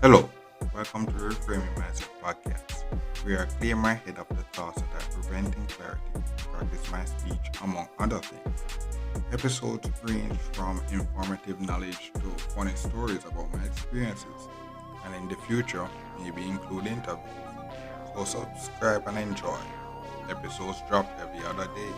Hello, welcome to Reframing Mindset Podcast. We are clear my head of the thoughts that are preventing clarity, practice my speech, among other things. Episodes range from informative knowledge to funny stories about my experiences, and in the future, maybe include interviews. So subscribe and enjoy. Episodes drop every other day.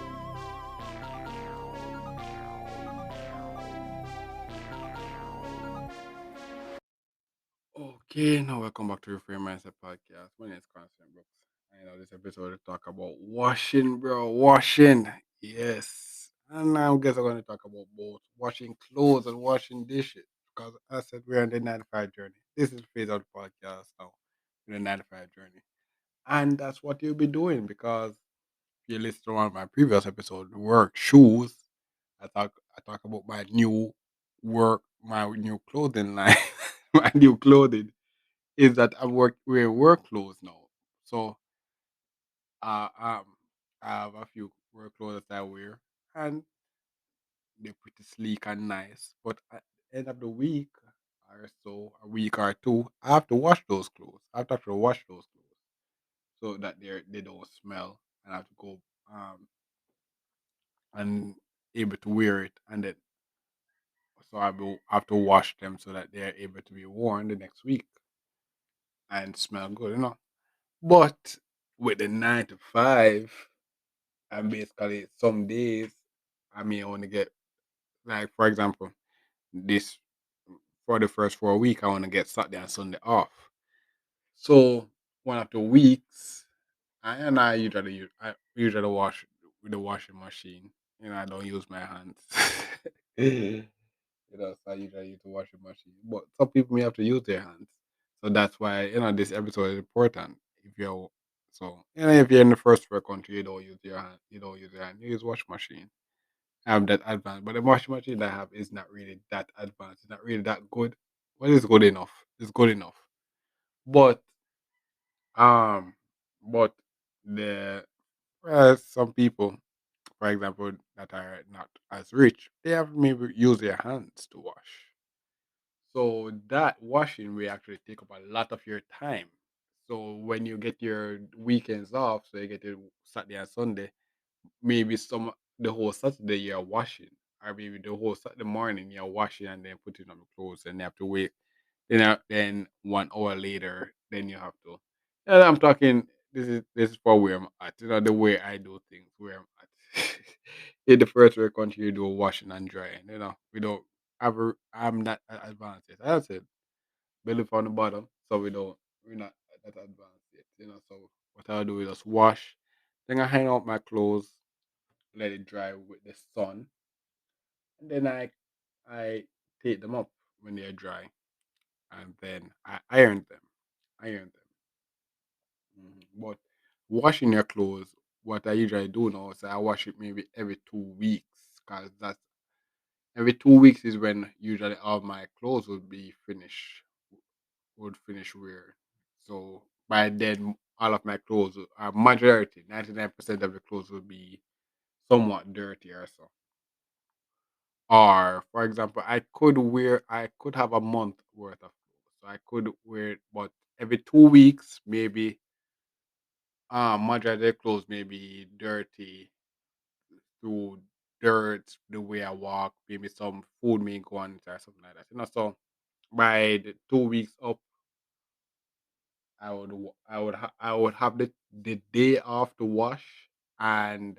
Okay, now welcome back to Reframe Mindset Podcast. My name is Constant Brooks. I know this episode to talk about washing, bro. Washing. Yes. And I guess I'm going to talk about both washing clothes and washing dishes. Because I said we're on the 95 journey. This is the phase of the podcast now. We're on the 95 journey. And that's what you'll be doing because if you listen to one of my previous episodes, work shoes, I talk about my new work, my new clothing line, my new clothing is that wearing work clothes now. So uh, um, I have a few work clothes that I wear, and they're pretty sleek and nice. But at the end of the week or so, a week or two, I have to wash those clothes. I have to wash those clothes so that they don't smell, and I have to go and able to wear it, and then so I will have to wash them so that they're able to be worn the next week and smell good. But with the 9 to 5. And basically, some days I may only get, like, for example, this for the first 4 weeks, I want to get Saturday and Sunday off. So one of the weeks, I usually wash with the washing machine. I don't use my hands. So I usually use the washing machine. But some people may have to use their hands. So that's why this episode is important. If you're in the first world country, you don't use your hand. You don't use your hand. You use wash machine. Have that advanced, but the washing machine I have is not really that advanced. It's not really that good. But it's good enough. It's good enough. But um, but the some people, for example, that are not as rich, they have maybe use their hands to wash. So that washing will actually take up a lot of your time. So when you get your weekends off, so you get your Saturday and Sunday, maybe the whole Saturday you're washing, or maybe the whole Saturday morning you're washing and then putting on the clothes, and you have to wait. Then 1 hour later, then you have to. And I'm talking. This is for where I'm at. The way I do things. Where I'm at. In the first world country, you do washing and drying. We don't. I'm not advanced yet. As I said, belly from the bottom, so we're not that advanced yet. So what I'll do is just wash. Then I hang out my clothes, let it dry with the sun, and then I take them up when they're dry, and then I iron them. Iron them. But washing your clothes, what I usually do now is I wash it maybe every 2 weeks, cause that's every 2 weeks is when usually all my clothes would finish wear. So by then, all of my clothes, majority, 99% of the clothes will be somewhat dirty or so. Or, for example, I could have a month worth of clothes. So I could wear it, but every 2 weeks, maybe, majority of the clothes may be dirty through dirt, the way I walk, maybe some food may go on it or something like that. So by the 2 weeks up, I would have the day off to wash, and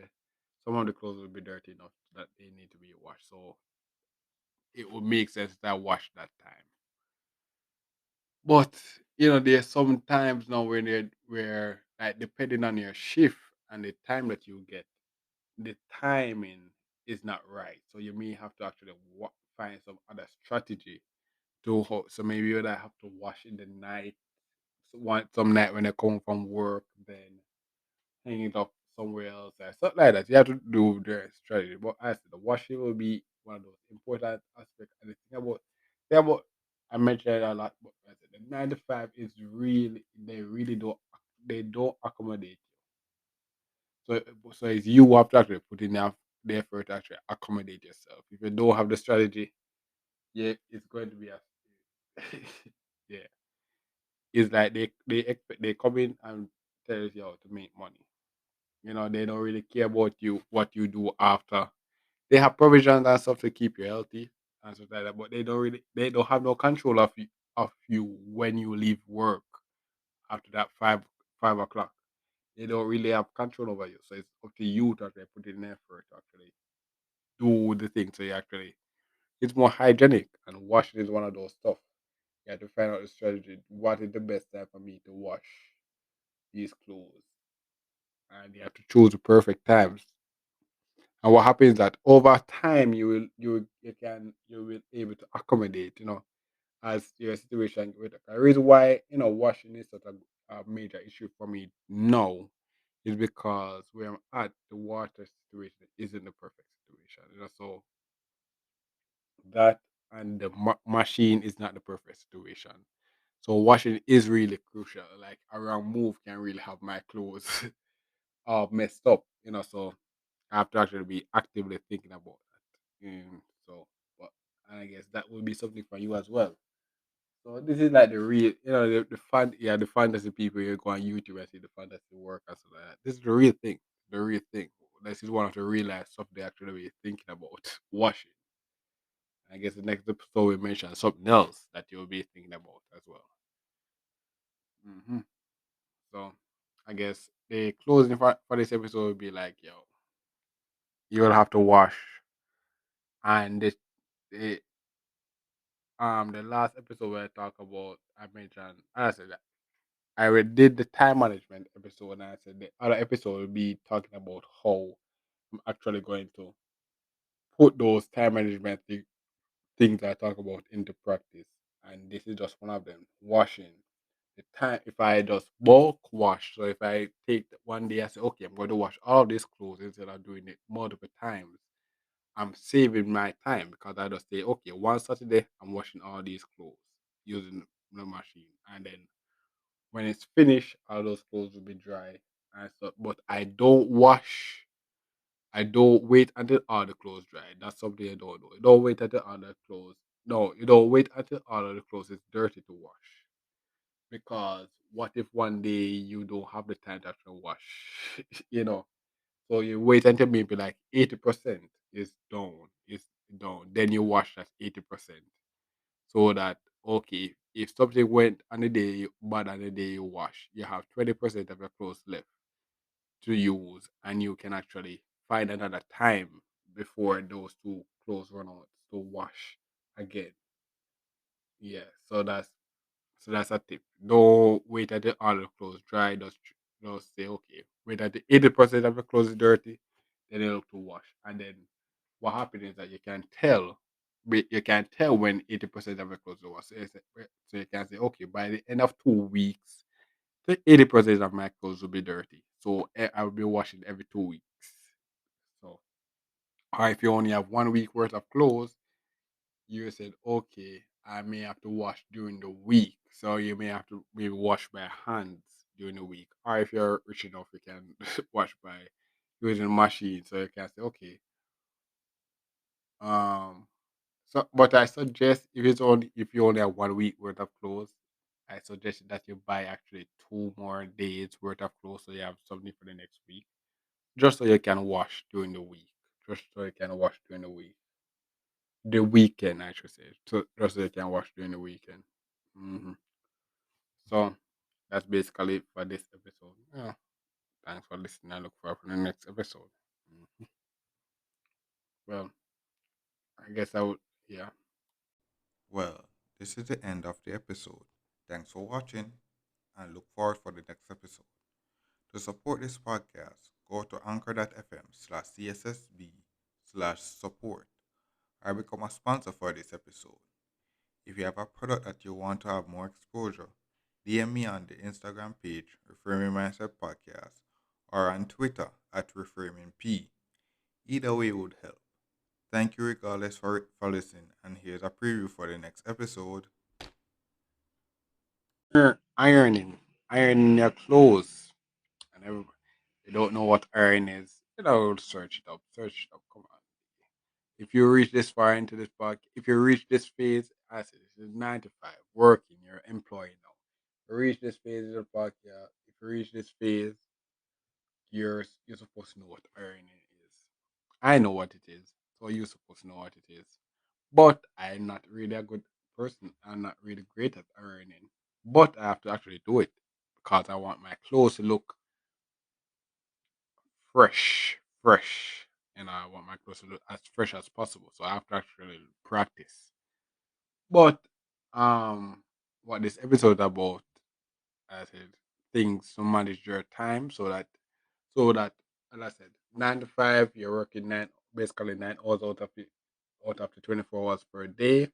some of the clothes would be dirty enough that they need to be washed. So it would make sense that I wash that time. But there's some times now where like depending on your shift and the time that you get, the timing is not right. So you may have to actually find some other strategy so maybe you would have to wash in the night. Some night when they come from work, then hang it up somewhere else or something like that. You have to do the strategy. But I said the washing will be one of those important aspects. And the thing about I mentioned it a lot, but I said the 9 to 5 is really they don't accommodate. So so it's you who have to actually put in the effort to actually accommodate yourself. If you don't have the strategy, yeah, it's going to be a yeah. It's like they come in and tell you how to make money. They don't really care about you what you do after. They have provisions and stuff to keep you healthy and stuff like that, but they don't have no control of you when you leave work after that five o'clock. They don't really have control over you. So it's up to you to actually put in effort to actually do the thing. So you actually it's more hygienic, and washing is one of those stuff. You have to find out the strategy. What is the best time for me to wash these clothes? And you have to choose the perfect times. And what happens is that over time you will able to accommodate, as your situation with the reason why washing is such a major issue for me now is because where I'm at, the water situation isn't the perfect situation. So that and the machine is not the perfect situation. So washing is really crucial. Like a wrong move can really have my clothes all messed up. So I have to actually be actively thinking about that. So, but and I guess that will be something for you as well. So this is like the real, the fantasy people. You go on YouTube and see the fantasy work and stuff like that. This is the real thing. The real thing. This is one of the real life stuff they actually be thinking about washing. I guess the next episode we mention something else that you'll be thinking about as well. So I guess the closing for this episode would be like, yo, you'll have to wash. And the the last episode where I talk about I mentioned I said that did the time management episode, and I said the other episode will be talking about how I'm actually going to put those time management things I talk about into practice. And this is just one of them. Washing. The time if I just bulk wash, so if I take one day I say, okay, I'm going to wash all these clothes instead of doing it multiple times, I'm saving my time because I just say, okay, one Saturday I'm washing all these clothes using the machine. And then when it's finished, all those clothes will be dry. And so but I don't wait until all the clothes dry. That's something I don't do. You don't wait until all the clothes. No, you don't wait until all of the clothes is dirty to wash. Because what if one day you don't have the time to actually wash? you know. So you wait until maybe like 80% is done. Then you wash that 80%. So that okay, if something went on the day bad on the day you wash, you have 20% of your clothes left to use, and you can actually find another time before those two clothes run out to wash again. Yeah, so that's a tip. Don't wait until all the clothes dry. Just say okay. Wait until 80% of the clothes is dirty, then you look to wash. And then what happens is that you can tell when 80% of the clothes are washed. So you can say, okay, by the end of 2 weeks, the 80% of my clothes will be dirty. So I will be washing every 2 weeks. So or if you only have 1 week worth of clothes, you said, okay, I may have to wash during the week. So you may have to maybe wash by hands during the week. Or if you're rich enough, you can wash by using a machine. So you can say, okay, um, so but I suggest if you only have 1 week worth of clothes, I suggest that you buy actually 2 more days worth of clothes so you have something for the next week. Just so you can wash during the week. Just so you can wash during the week. The weekend, I should say. So just so you can watch during the weekend. hmm So that's basically it for this episode. Yeah. Thanks for listening. I look forward to the next episode. Mhm. Well, I guess I would. Yeah. Well, this is the end of the episode. Thanks for watching and look forward for the next episode. To support this podcast, go to anchor.fm/cssb/support or become a sponsor for this episode. If you have a product that you want to have more exposure, DM me on the Instagram page, Reframing Mindset Podcast, or on Twitter at ReframingP. Either way would help. Thank you regardless for listening, and here's a preview for the next episode. Ironing your clothes and everybody. you don't know what earn is, search it up. Search it up. Come on. If you reach this far into this park, if you reach this phase, I said this is 9 to 5, working, you're employed now. You reach this phase of the park, yeah. If you reach this phase, you're supposed to know what earning is. I know what it is, so you're supposed to know what it is. But I'm not really a good person. I'm not really great at earning. But I have to actually do it because I want my clothes to look fresh. And I want my clothes to look as fresh as possible. So I have to actually practice. But what this episode about, I said, things to manage your time so that as I said, 9 to 5, you're working basically 9 hours out of the 24 hours per day.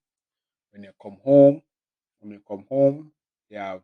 When you come home, you have